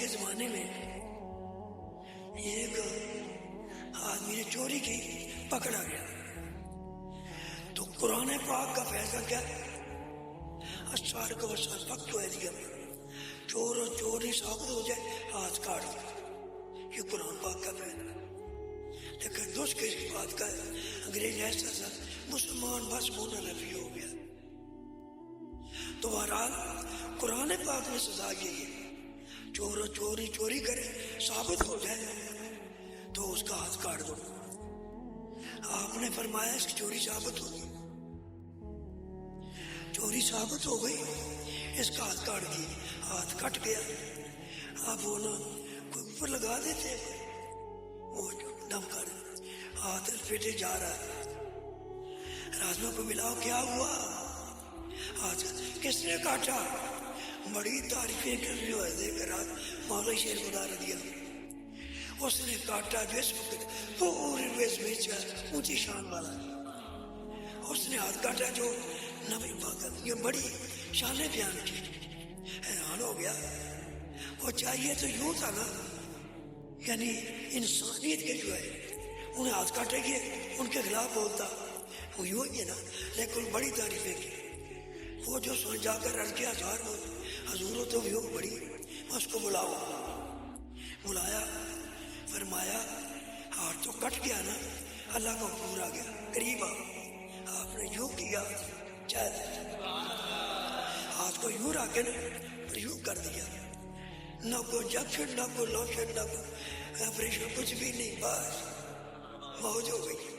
زمانے میں ایک آدمی نے چوری کی، پکڑا گیا، تو قرآن پاک کا فیصلہ کیا ہے؟ السارق والسارقۃ ایدیہما، چور اور چوری ثابت ہو جائے ہاتھ کاٹ دو، یہ قرآن پاک کا فیصلہ ہے۔ لیکن دوست کس بات کا ہے؟ انگریز ایسا سا مسلمان بس بونا نفی ہو گیا۔ تو بہرحال قرآن پاک میں سزا یہی ہے، چور اور چوری کرے ثابت ہو جائے تو اس کا ہاتھ کاٹ دو۔ آپ نے فرمایا اس کی چوری ثابت ہوگی، چوری ثابت ہو گئی، اس کا ہاتھ کاٹ دی، ہاتھ کٹ گیا۔ آپ وہ نا کوئی اوپر لگا دیتے، وہ دم کر ہاتھ پیٹے جا رہا ہے، رازمہ کو ملاؤ کیا ہوا، ہاتھ کس نے کاٹا؟ بڑی تعریفیں کر رہی ہو دیکھ رہا مولا شیر خدا رضی اللہ، اس نے کاٹا جس وقت پوری ویس بیچا اونچی شان والا، اس نے ہاتھ کاٹا جو نبی پاک، یہ بڑی شان بیان کی۔ حیران ہو گیا، وہ چاہیے تو یوں تھا نا، یعنی انسانیت کے جو ہے انہیں ہاتھ کاٹے گئے ان کے خلاف بولتا، وہ یوں ہی ہے نا، لیکن بڑی تعریفیں کی۔ وہ جو سن جا کر رڑ کے ہزار حضور تو بھی ہو بڑی، اس کو بلاؤ، بلایا، فرمایا ہاتھ تو کٹ گیا نا، اللہ کا حکم آ گیا، قریب آپ نے یوں کیا، چاہے ہاتھ کو یوں رکھے نا، یوں کر دیا، نہ کوئی جنکشن، نہ کوئی لوشن، نہ کوئی آپریشن، کچھ بھی نہیں، بس موج ہو گئی۔